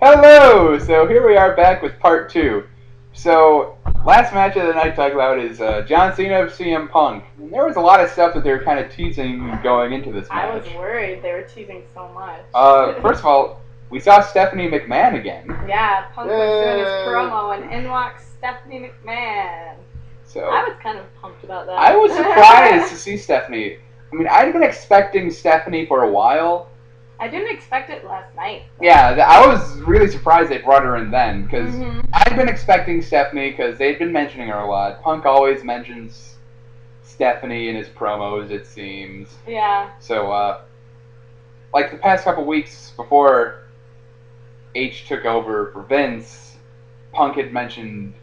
Hello! So here we are back with part 2. So, last match of the night to talk about is John Cena of CM Punk. And there was a lot of stuff that they were kind of teasing going into this match. I was worried they were teasing so much. First of all, we saw Stephanie McMahon again. Yeah, Punk was doing his promo and in walks Stephanie McMahon. So I was kind of pumped about that. I was surprised to see Stephanie. I mean, I'd been expecting Stephanie for a while. I didn't expect it last night. Yeah, I was really surprised they brought her in then, because I'd been expecting Stephanie, because they'd been mentioning her a lot. Punk always mentions Stephanie in his promos, it seems. Yeah. So, like the past couple weeks before H took over for Vince, Punk had mentioned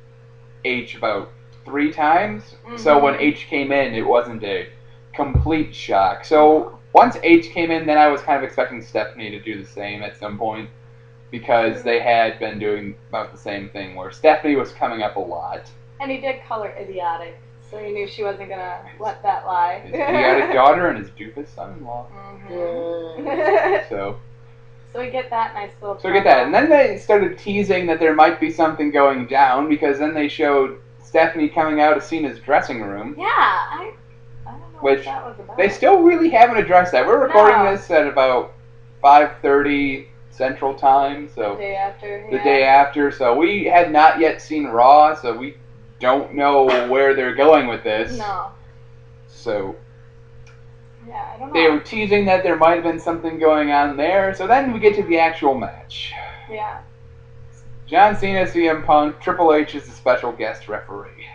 H about 3 times. So when H came in, it wasn't a complete shock. So once H came in, then I was kind of expecting Stephanie to do the same at some point, because they had been doing about the same thing, where Stephanie was coming up a lot. And he did call her idiotic, so he knew she wasn't going to let that lie. His idiotic daughter and his doofus son-in-law. So we get that nice little we get that. And then they started teasing that there might be something going down, because then they showed Stephanie coming out of Cena's dressing room. Yeah, I don't know what that was about. They still really haven't addressed that. We're recording this at about 5:30 Central Time, so the day after. The day after, so we had not yet seen Raw, so we don't know where they're going with this. No. So yeah, I don't know. They were teasing that there might have been something going on there. So then we get to the actual match. Yeah. John Cena, CM Punk, Triple H is the special guest referee.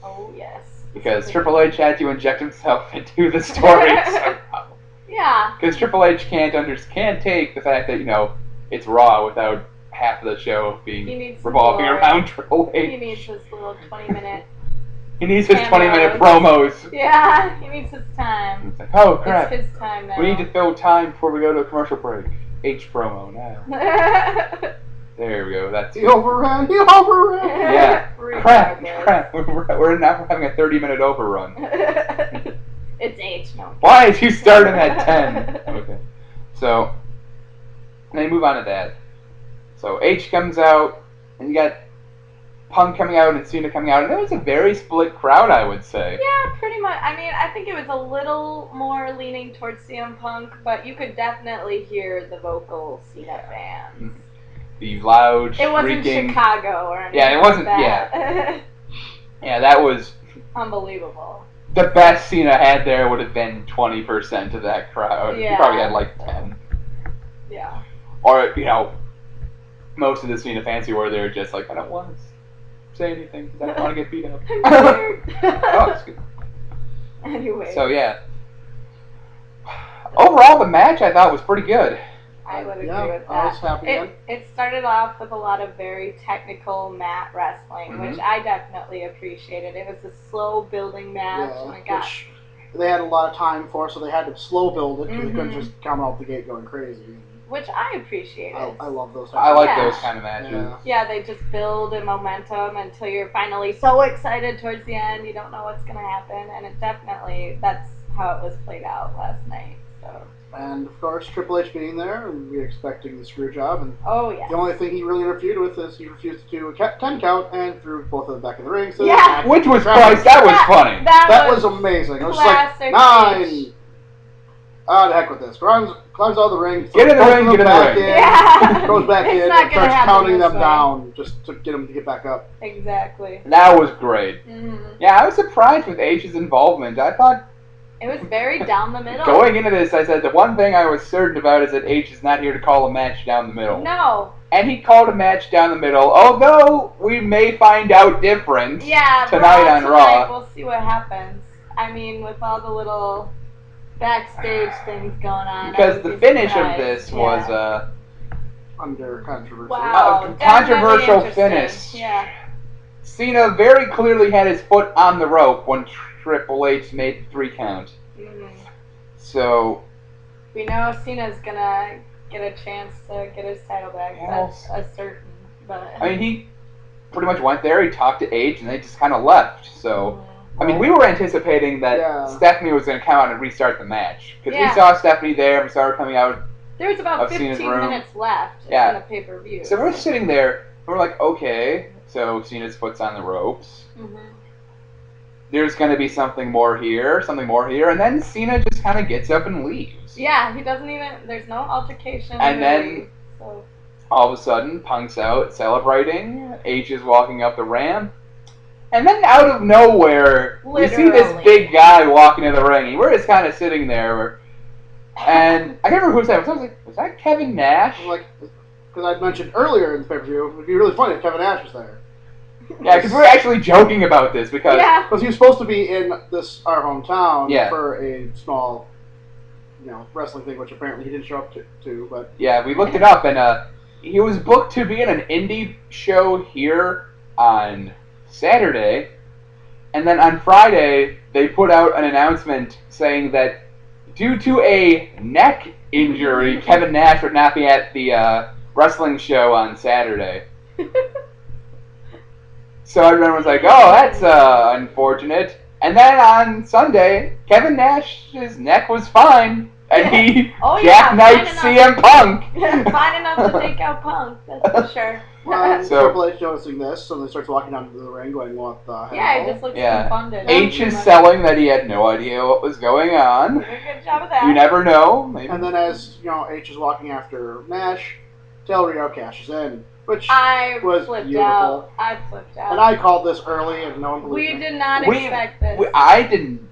Oh, yes. Because Triple H had to inject himself into the story somehow. Yeah. Because Triple H can't take the fact that, you know, it's Raw without half of the show being revolving around Triple H. He needs his little 20-minute... He needs his 20-minute promos. Yeah, he needs his time. It's like, oh crap. It's his time now. We need to fill time before we go to a commercial break. H promo now. There we go. That's he overran. Yeah. Crap. We're now having a 30-minute overrun. It's H, no. Why did you start him at 10? Okay. So, they move on to that. So, H comes out, and you got Punk coming out and Cena coming out, and it was a very split crowd, I would say. Yeah, pretty much. I mean, I think it was a little more leaning towards CM Punk, but you could definitely hear the vocal Cena fans. The loud, it wasn't shrieking... Chicago or anything. Yeah, it wasn't. Like that. Yeah, that was unbelievable. The best Cena had there would have been 20% of that crowd. Yeah. He probably had like 10. Yeah. Or, you know, most of the Cena fans who were there just like, I don't want to say anything because I don't want to get beat up. Oh, that's good. Anyway. So, yeah. Overall, the match I thought was pretty good. I would agree with that. I was happy. It started off with a lot of very technical mat wrestling, which I definitely appreciated. It was a slow building match. Which they had a lot of time for, so they had to slow build it because they couldn't just come out the gate going crazy. Which I appreciated. I love those. I like those kind of matches. Yeah, they just build a momentum until you're finally so excited towards the end. You don't know what's going to happen, and it definitely, that's how it was played out last night. So. And of course, Triple H being there, and we expecting the screw job. And the only thing he really interfered with is he refused to do a 10 count and threw both of them back in the ring. So which was price. That was funny. That was amazing. It was like 9. Ah, the heck with this. Climbs out of the ring. Get in the ring. Get in the ring. Yeah. Goes back in and starts counting them down just to get them to get back up. Exactly. That was great. Yeah, I was surprised with H's involvement. I thought. It was very down the middle. Going into this, I said the one thing I was certain about is that H is not here to call a match down the middle. No. And he called a match down the middle, although we may find out different tonight on Raw. We'll see what happens. I mean, with all the little backstage things going on. Because the finish of this was under controversy. Wow, a controversial finish. Yeah. Cena very clearly had his foot on the rope when Triple H made the 3 count. So we know Cena's gonna get a chance to get his title back. That's a certain. But I mean, he pretty much went there. He talked to H, and they just kind of left. So I mean, we were anticipating that Stephanie was going to come out and restart the match because we saw Stephanie there. We saw her coming out There's about of 15 Cena's room. minutes left Yeah. in the pay-per-view. So we're sitting there, and we're like, okay, so Cena's foot's on the ropes. Mm-hmm. There's going to be something more here, and then Cena just kind of gets up and leaves. Yeah, he doesn't even, there's no altercation. And really, then, so. all of a sudden, Punk's out celebrating, H is walking up the ramp, and then out of nowhere, we see this big guy walking in the ring, and we're just kind of sitting there, and I can't remember who said it, I was like, was that Kevin Nash? Like, because I'd mentioned earlier in the pay-per-view, it would be really funny if Kevin Nash was there. Yeah, because we were actually joking about this, because he was supposed to be in our hometown for a small, wrestling thing, which apparently he didn't show up to. But yeah, we looked it up, and he was booked to be in an indie show here on Saturday, and then on Friday they put out an announcement saying that due to a neck injury, Kevin Nash would not be at the wrestling show on Saturday. So everyone was like, oh, that's unfortunate. And then on Sunday, Kevin Nash's neck was fine. And he jackknifed CM Punk. Fine enough to take out Punk, that's for sure. So Triple H noticing this, so he starts walking down to the ring going, what the hell? Yeah, he just looks confounded. H is selling that he had no idea what was going on. Did a good job of that. You never know. Maybe. And then as, H is walking after Nash, Del Rio cashes in. Which I was flipped beautiful. out. I flipped out. And I called this early, and no one believed me. We did not expect this. I didn't.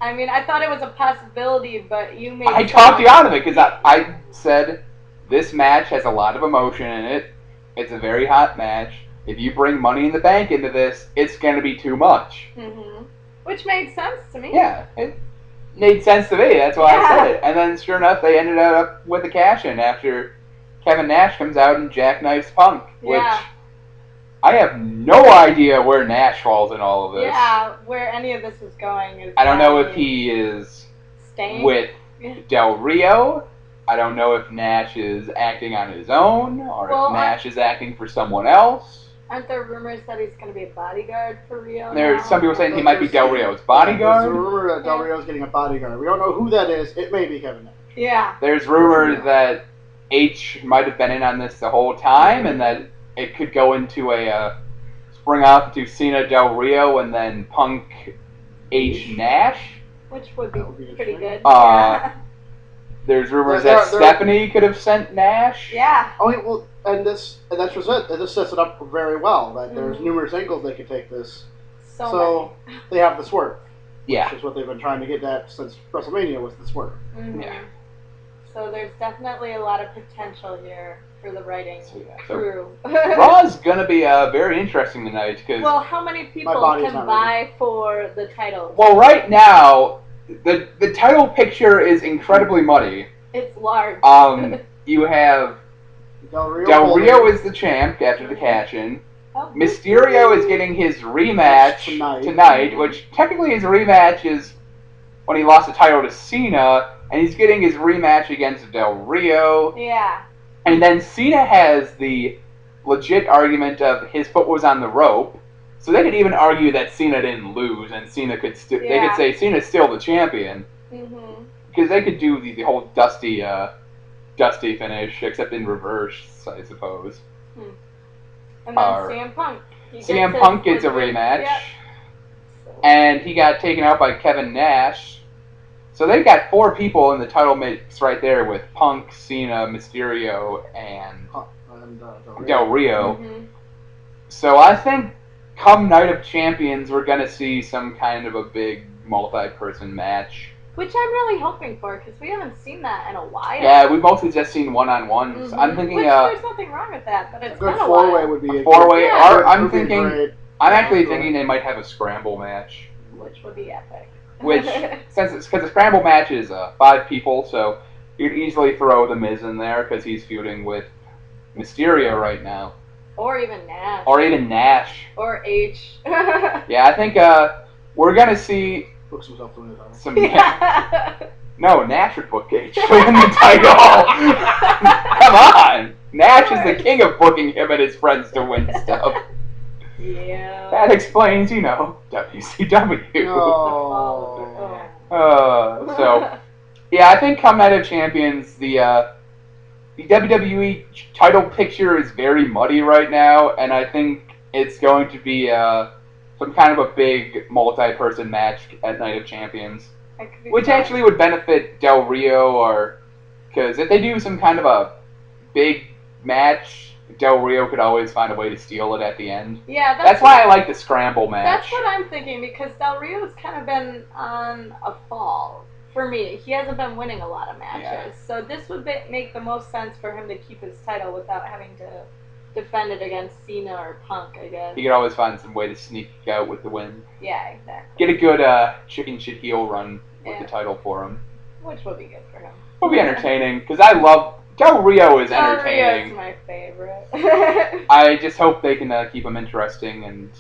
I mean, I thought it was a possibility, but you made. I talked you out of it because I said this match has a lot of emotion in it. It's a very hot match. If you bring Money in the Bank into this, it's going to be too much. Mm-hmm. Which made sense to me. Yeah, it made sense to me. That's why I said it. And then, sure enough, they ended up with a cash-in after Kevin Nash comes out and jackknifes Punk, which I have no idea where Nash falls in all of this. Yeah, where any of this is going is. I don't know if he is with Del Rio. I don't know if Nash is acting on his own, or if Nash is acting for someone else. Aren't there rumors that he's going to be a bodyguard for Rio? There's some people saying he might be Del Rio's bodyguard. There's a rumor that Del Rio's getting a bodyguard. We don't know who that is. It may be Kevin Nash. Yeah. There's rumors that H might have been in on this the whole time, and that it could go into a spring off to Cena Del Rio and then Punk H Nash, which would be pretty good. There's rumors that Stephanie could have sent Nash. Yeah. Oh, well, and that's just it. This sets it up very well. That there's numerous angles they could take this. So they have the swerve. Yeah. Which is what they've been trying to get at since WrestleMania was the swerve. Mm-hmm. Yeah. So there's definitely a lot of potential here for the writing crew. Raw's gonna be very interesting tonight because. Well, how many people can buy for the title? Well, right now, the title picture is incredibly muddy. It's large. You have Del Rio is the champ after the cash-in. Oh, Mysterio is getting his rematch tonight, which technically his rematch is when he lost the title to Cena. And he's getting his rematch against Del Rio. Yeah. And then Cena has the legit argument of his foot was on the rope. So they could even argue that Cena didn't lose, and Cena could they could say Cena's still the champion. Mm-hmm. Because they could do the whole Dusty finish, except in reverse, I suppose. Hmm. And then CM Punk. CM Punk gets a rematch. Yep. And he got taken out by Kevin Nash. So they've got 4 people in the title mix right there with Punk, Cena, Mysterio, and Del Rio. Mm-hmm. So I think come Night of Champions, we're going to see some kind of a big multi-person match. Which I'm really hoping for, because we haven't seen that in a while. Yeah, we've mostly just seen one-on-ones. Mm-hmm. I'm thinking... there's nothing wrong with that, but it's been a while. Four-way would be a four-way. I'm thinking... I'm actually thinking they might have a scramble match. Which would be epic. Which, because the scramble match is 5 people, so you'd easily throw The Miz in there because he's feuding with Mysterio right now. Or even Nash. Or H. Yeah, I think we're going to see some... No, Nash would book H to win the title. Come on! Nash is the king of booking him and his friends to win stuff. Yeah. That explains, WCW. Oh. So, yeah, I think come Night of Champions, the the WWE title picture is very muddy right now, and I think it's going to be some kind of a big multi-person match at Night of Champions, which actually would benefit Del Rio, or because if they do some kind of a big match, Del Rio could always find a way to steal it at the end. Yeah, that's why I like the scramble match. That's what I'm thinking, because Del Rio's kind of been on a fall for me. He hasn't been winning a lot of matches, so this would make the most sense for him to keep his title without having to defend it against Cena or Punk, I guess. He could always find some way to sneak out with the win. Yeah, exactly. Get a good chicken shit heel run with the title for him. Which will be good for him. Will be entertaining, because I love... Del Rio is entertaining. Del Rio's my favorite. I just hope they can keep him interesting and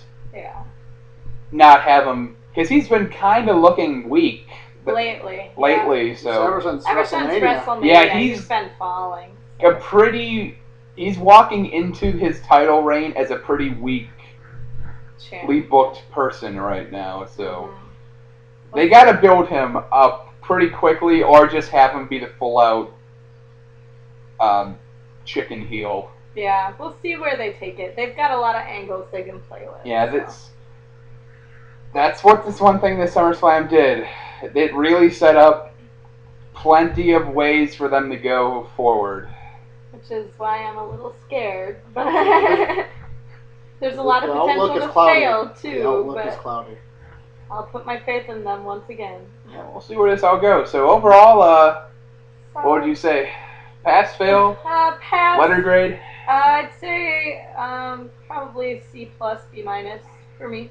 not have him... Because he's been kind of looking weak. Lately, so... Ever since WrestleMania. Yeah, he's been falling. So. He's walking into his title reign as a pretty weakly booked person right now, so... They gotta build him up pretty quickly, or just have him be the full-out chicken heel. Yeah, we'll see where they take it. They've got a lot of angles they can play with. Yeah, that's what this one thing this SummerSlam did. It really set up plenty of ways for them to go forward. Which is why I'm a little scared, but there's a lot of potential to fail too. The outlook is cloudy. I'll put my faith in them once again. Yeah, we'll see where this all goes. So overall, what would you say? Pass, fail? Pass. Letter grade? I'd say probably C+, B- for me.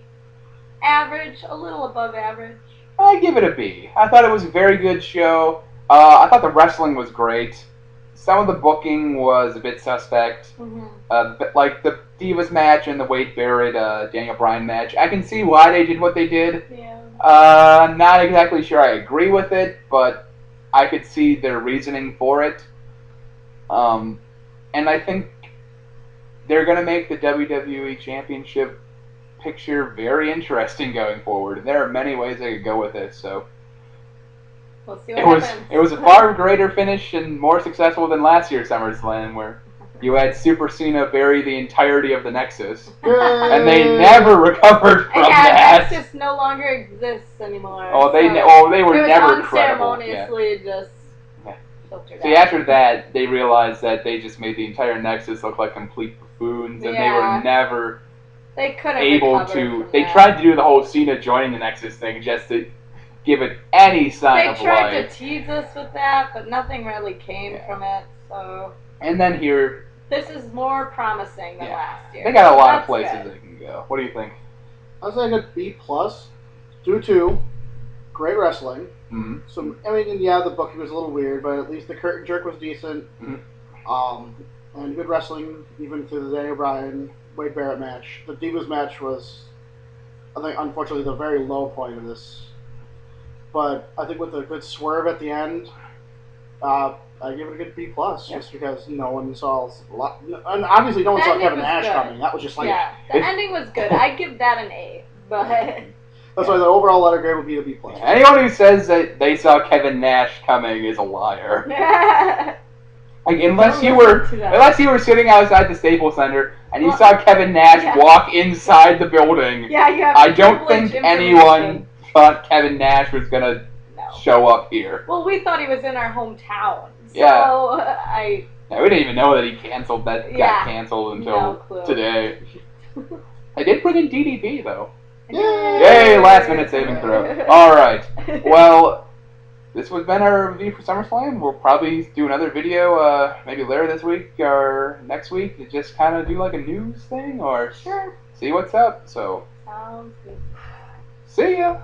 Average, a little above average. I give it a B. I thought it was a very good show. I thought the wrestling was great. Some of the booking was a bit suspect. Like the Divas match and the Wade Barrett, Daniel Bryan match. I can see why they did what they did. Yeah. Not exactly sure I agree with it, but I could see their reasoning for it. And I think they're going to make the WWE Championship picture very interesting going forward. There are many ways they could go with this, so... We'll see what happens. It was a far greater finish and more successful than last year's SummerSlam, where you had Super Cena bury the entirety of the Nexus, and they never recovered from that. Nexus no longer exists anymore. Oh, they were never credible. Unceremoniously just filtered See, out. after that, they realized that they just made the entire Nexus look like complete buffoons, and they were never able to. They tried to do the whole Cena joining the Nexus thing just to give it any sign of life. They tried to tease us with that, but nothing really came from it. So. And then here. This is more promising than last year. They got a lot of places they can go. What do you think? I'd say a good B+, due to great wrestling. Mm-hmm. So the booking was a little weird, but at least the curtain jerk was decent. Mm-hmm. And good wrestling, even through the Daniel Bryan Wade Barrett match. The Divas match was, I think, unfortunately, the very low point of this. But I think with a good swerve at the end, I give it a good B+, just because no one saw and obviously no one saw Kevin Nash coming. That was just like the ending was good. I'd give that an A, but that's why the overall letter grade would be a B+. Anyone who says that they saw Kevin Nash coming is a liar. Like, unless you were sitting outside the Staples Center and you saw Kevin Nash walk inside the building, I don't think anyone thought Kevin Nash was gonna show up here. Well, we thought he was in our hometown. So we didn't even know that he canceled. That got canceled until today. I did put in DDP though. Yay! Last minute saving throw. All right. Well, this has been our review for SummerSlam. We'll probably do another video, maybe later this week or next week, to just kind of do like a news thing or see what's up. So. Sounds good. See ya.